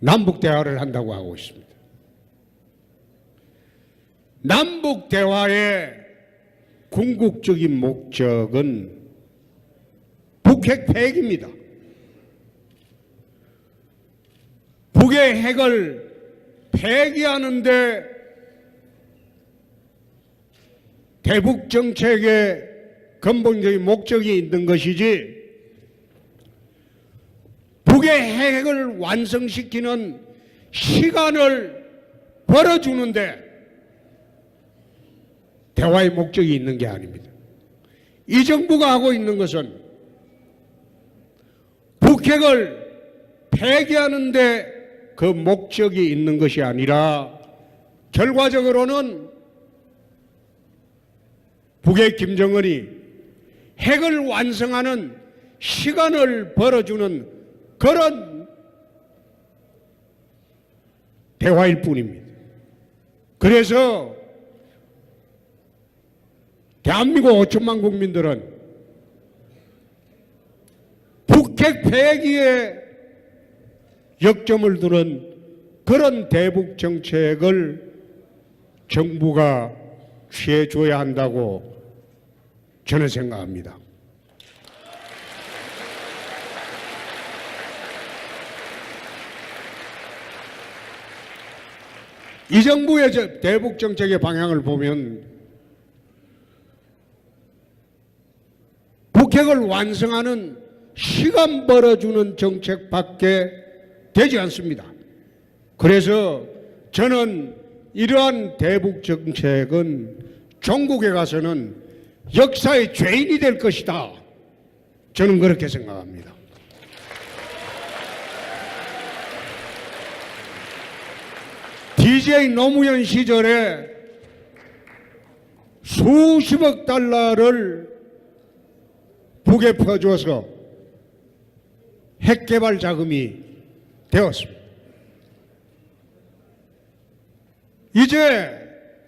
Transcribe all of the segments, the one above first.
남북 대화를 한다고 하고 있습니다. 남북 대화의 궁극적인 목적은 북핵 폐기입니다. 북의 핵을 폐기하는데 대북 정책의 근본적인 목적이 있는 것이지, 북의 핵을 완성시키는 시간을 벌어주는데 대화의 목적이 있는 게 아닙니다. 이 정부가 하고 있는 것은 북핵을 폐기하는데 그 목적이 있는 것이 아니라 결과적으로는 북의 김정은이 핵을 완성하는 시간을 벌어주는 그런 대화일 뿐입니다. 그래서 대한민국 5천만 국민들은 북핵 폐기에 역점을 두는 그런 대북 정책을 정부가 취해줘야 한다고 저는 생각합니다. 이 정부의 대북 정책의 방향을 보면 북핵을 완성하는 시간 벌어주는 정책밖에 되지 않습니다. 그래서 저는 이러한 대북 정책은 종국에 가서는 역사의 죄인이 될 것이다. 저는 그렇게 생각합니다. DJ 노무현 시절에 수십억 달러를 북에 퍼주어서 핵개발 자금이 되었습니다. 이제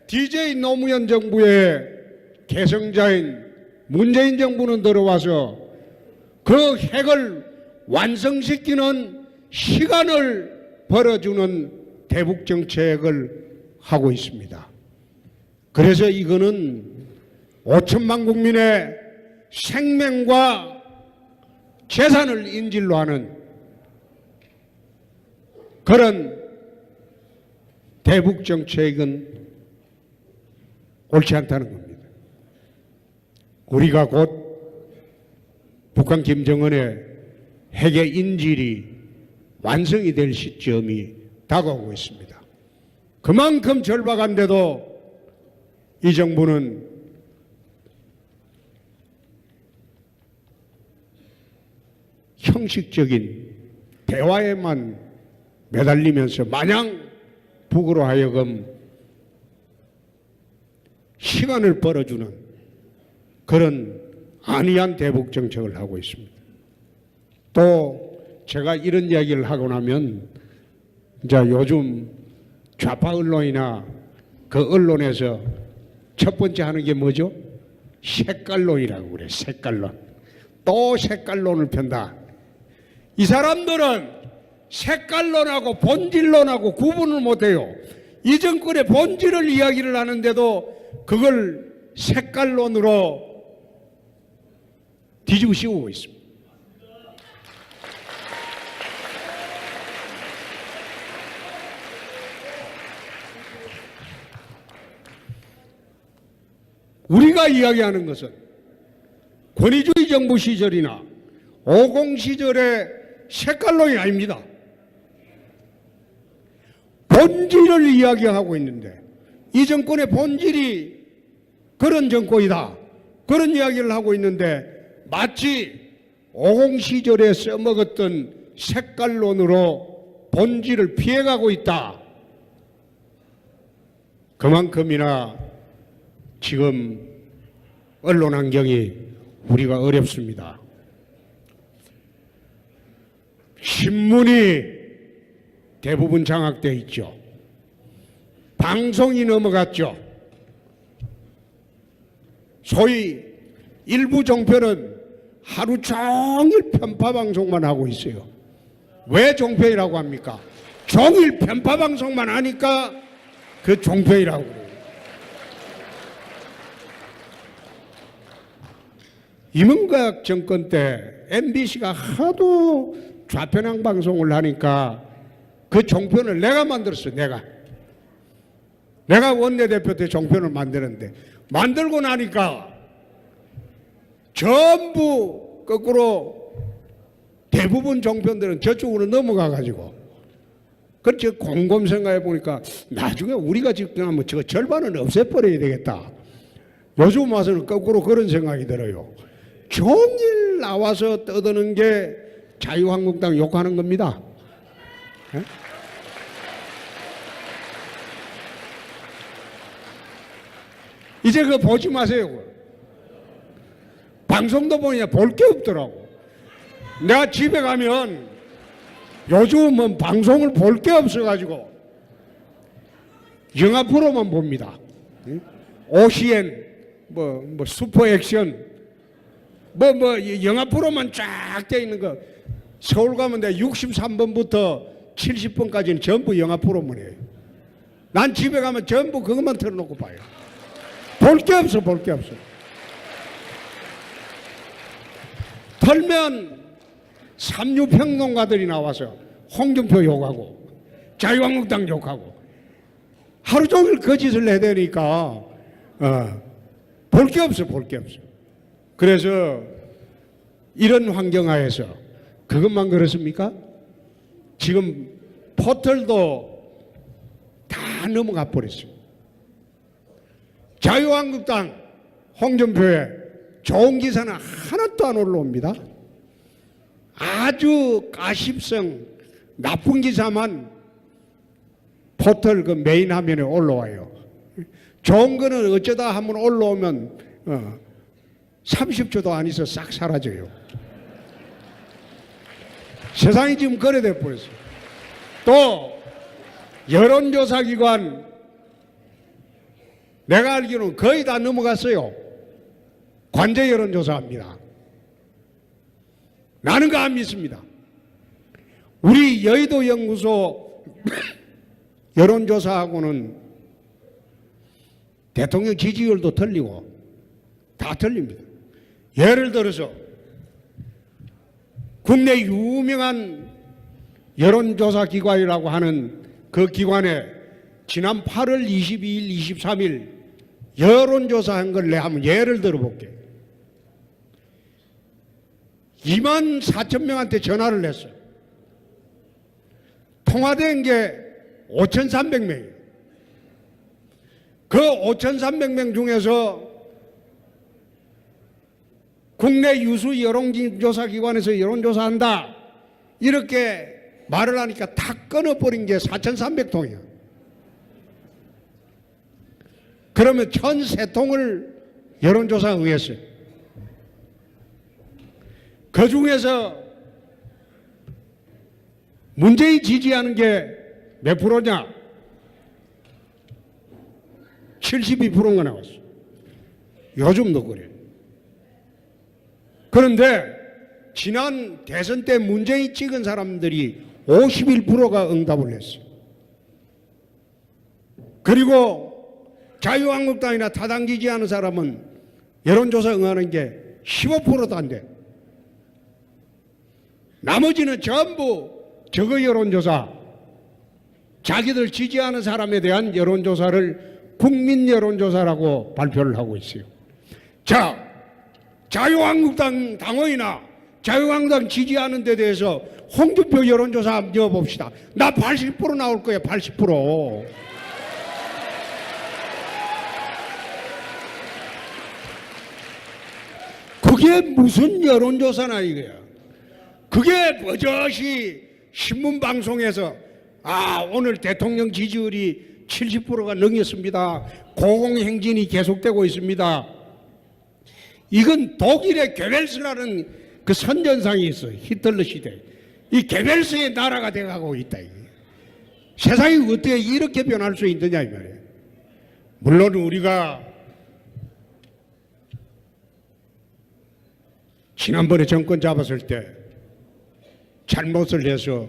DJ 노무현 정부의 계승자인 문재인 정부는 들어와서 그 핵을 완성시키는 시간을 벌어주는 대북 정책을 하고 있습니다. 그래서 이거는 5천만 국민의 생명과 재산을 인질로 하는 그런 대북 정책은 옳지 않다는 겁니다. 우리가 곧 북한 김정은의 핵의 인질이 완성이 될 시점이 다가오고 있습니다. 그만큼 절박한데도 이 정부는 형식적인 대화에만 매달리면서 마냥 북으로 하여금 시간을 벌어주는 그런 안이한 대북 정책을 하고 있습니다. 또 제가 이런 이야기를 하고 나면 이제 요즘 좌파 언론이나 그 언론에서 첫 번째 하는 게 뭐죠? 색깔론이라고 그래. 색깔론. 또 색깔론을 편다. 이 사람들은 색깔론하고 본질론하고 구분을 못해요. 이 정권의 본질을 이야기를 하는데도 그걸 색깔론으로 뒤집어 씌우고 있습니다. 우리가 이야기하는 것은 권위주의 정부 시절이나 50 시절의 색깔론이 아닙니다. 본질을 이야기하고 있는데 이 정권의 본질이 그런 정권이다. 그런 이야기를 하고 있는데 마치 50 시절에 써먹었던 색깔론으로 본질을 피해가고 있다. 그만큼이나 지금 언론 환경이 우리가 어렵습니다. 신문이 대부분 장악되어 있죠. 방송이 넘어갔죠. 소위 일부 종편은 하루 종일 편파 방송만 하고 있어요. 왜 종편이라고 합니까? 종일 편파 방송만 하니까 그 종편이라고 그래요. 이명박 정권 때 MBC가 하도 좌편향 방송을 하니까 그 종편을 내가 만들었어요. 내가 원내대표 때 종편을 만드는데, 만들고 나니까 전부 거꾸로 대부분 종편들은 저쪽으로 넘어가 가지고, 그렇지. 곰곰 생각해 보니까 나중에 우리가 집권하면 저 절반은 없애버려야 되겠다. 요즘 와서는 거꾸로 그런 생각이 들어요. 종일 나와서 떠드는 게 자유한국당 욕하는 겁니다. 에? 이제 그거 보지 마세요. 방송도 보니까 볼 게 없더라고. 내가 집에 가면 요즘은 방송을 볼 게 없어가지고 영화 프로만 봅니다. OCN, 슈퍼 액션, 영화 프로만 쫙 돼 있는 거. 서울 가면 내가 63번부터 70번까지는 전부 영화 프로만 해요. 난 집에 가면 전부 그것만 틀어놓고 봐요. 볼 게 없어. 털면 삼류평론가들이 나와서 홍준표 욕하고 자유한국당 욕하고 하루 종일 거짓을 내대니까 볼 게 없어. 그래서 이런 환경하에서 그것만 그렇습니까? 지금 포털도 다 넘어가 버렸어요. 자유한국당 홍준표에 좋은 기사는 하나도 안 올라옵니다. 아주 가십성 나쁜 기사만 포털 그 메인 화면에 올라와요. 좋은 거는 어쩌다 한번 올라오면 30초도 안 있어 싹 사라져요. 세상이 지금 그래 돼 버렸어요. 또 여론조사 기관 내가 알기로는 거의 다 넘어갔어요. 관제 여론조사합니다. 나는 그거 안 믿습니다. 우리 여의도 연구소 여론조사하고는 대통령 지지율도 틀리고 다 틀립니다. 예를 들어서 국내 유명한 여론조사 기관이라고 하는 그 기관에 지난 8월 22일, 23일 여론조사한 걸 내가 한번 예를 들어볼게. 2만 4천 명한테 전화를 했어요. 통화된 게 5,300명이에요. 그 5,300명 중에서 국내 유수 여론조사 기관에서 여론조사한다 이렇게 말을 하니까 다 끊어버린 게 4,300통이야. 그러면 1,003통을 여론조사에 의했어요. 그 중에서 문재인 지지하는 게 몇 프로냐? 72%가 나왔어. 요즘도 그래. 그런데 지난 대선 때 문재인 찍은 사람들이 51%가 응답을 했어요. 그리고 자유한국당이나 타당 지지하는 사람은 여론조사 응하는 게 15%도 안 돼. 나머지는 전부 저거 여론조사, 자기들 지지하는 사람에 대한 여론조사를 국민 여론조사라고 발표를 하고 있어요. 자, 자유한국당 당원이나 자유한국당 지지하는 데 대해서 홍준표 여론조사 한번 넣어봅시다. 나 80% 나올 거예요. 80%. 그게 무슨 여론조사나 이거야. 그게 버젓이 신문방송에서 오늘 대통령 지지율이 70%가 넘겼습니다. 고공행진이 계속되고 있습니다. 이건 독일의 게벨스라는 그 선전상이 있어요. 히틀러 시대. 이 게벨스의 나라가 돼가고 있다. 세상이 어떻게 이렇게 변할 수 있느냐 이 말이에요. 물론 우리가 지난번에 정권 잡았을 때 잘못을 해서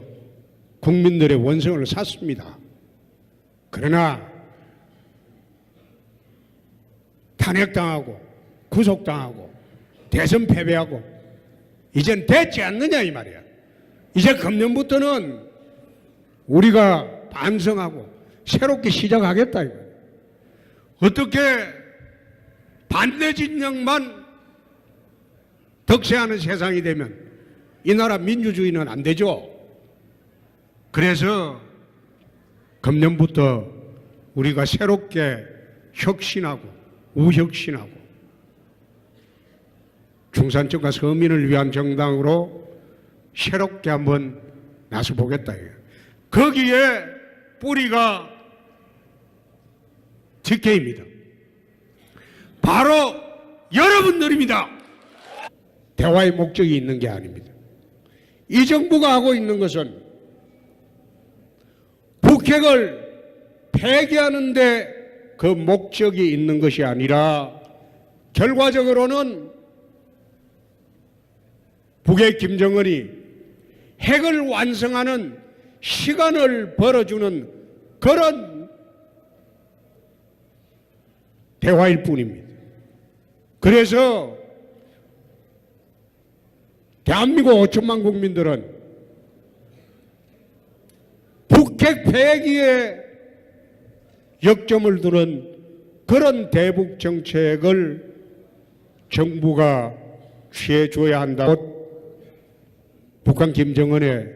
국민들의 원성을 샀습니다. 그러나 탄핵당하고 구속당하고 대선 패배하고 이젠 됐지 않느냐 이 말이야. 이제 금년부터는 우리가 반성하고 새롭게 시작하겠다 이거. 어떻게 반대 진영만 득세하는 세상이 되면 이 나라 민주주의는 안 되죠. 그래서 금년부터 우리가 새롭게 혁신하고 우혁신하고 중산층과 서민을 위한 정당으로 새롭게 한번 나서보겠다. 거기에 뿌리가 TK입니다. 바로 여러분들입니다. 대화의 목적이 있는 게 아닙니다. 이 정부가 하고 있는 것은 북핵을 폐기하는데 그 목적이 있는 것이 아니라 결과적으로는 북의 김정은이 핵을 완성하는 시간을 벌어주는 그런 대화일 뿐입니다. 그래서 대한민국 5천만 국민들은 북핵 폐기에 역점을 두는 그런 대북 정책을 정부가 취해줘야 한다고 북한 김정은의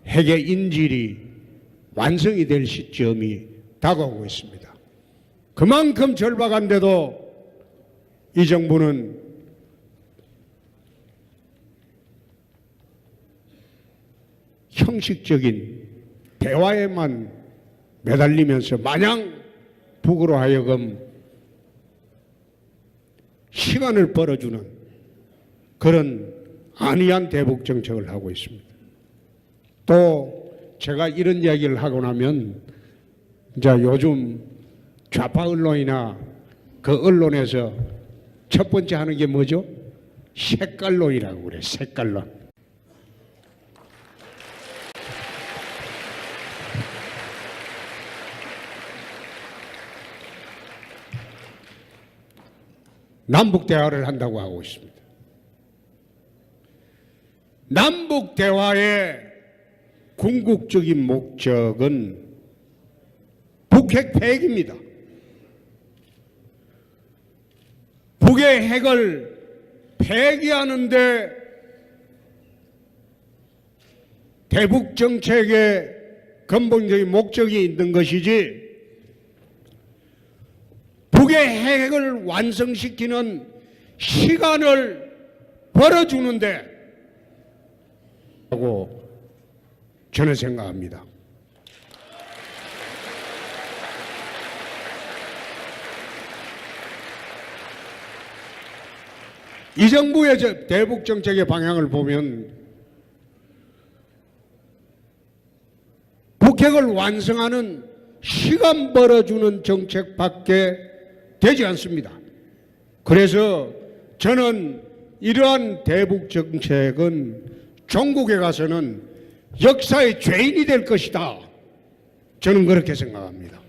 핵의 인질이 완성이 될 시점이 다가오고 있습니다. 그만큼 절박한데도 이 정부는 형식적인 대화에만 매달리면서 마냥 북으로 하여금 시간을 벌어주는 그런 안이한 대북 정책을 하고 있습니다. 또 제가 이런 이야기를 하고 나면 이제 요즘 좌파 언론이나 그 언론에서 첫 번째 하는 게 뭐죠? 색깔론이라고 그래. 색깔론. 남북 대화를 한다고 하고 있습니다. 남북 대화의 궁극적인 목적은 북핵 폐기입니다. 북의 핵을 폐기하는데 대북 정책의 근본적인 목적이 있는 것이지 북의 핵을 완성시키는 시간을 벌어주는데 라고 저는 생각합니다. 이 정부의 대북 정책의 방향을 보면 북핵을 완성하는 시간 벌어주는 정책밖에 되지 않습니다. 그래서 저는 이러한 대북 정책은 종국에 가서는 역사의 죄인이 될 것이다. 저는 그렇게 생각합니다.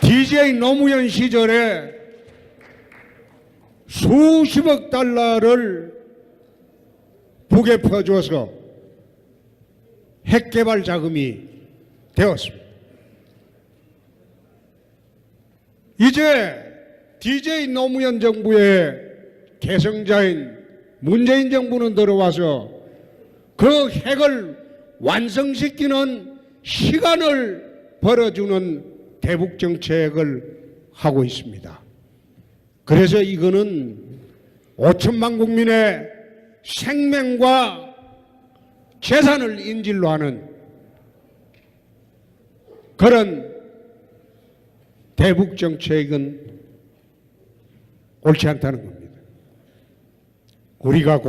DJ 노무현 시절에 수십억 달러를 북에 퍼줘서 핵개발 자금이 되었습니다. 이제 DJ 노무현 정부의 계승자인 문재인 정부는 들어와서 그 핵을 완성시키는 시간을 벌어주는 대북 정책을 하고 있습니다. 그래서 이거는 5천만 국민의 생명과 재산을 인질로 하는 그런 대북 정책은 옳지 않다는 겁니다. 우리가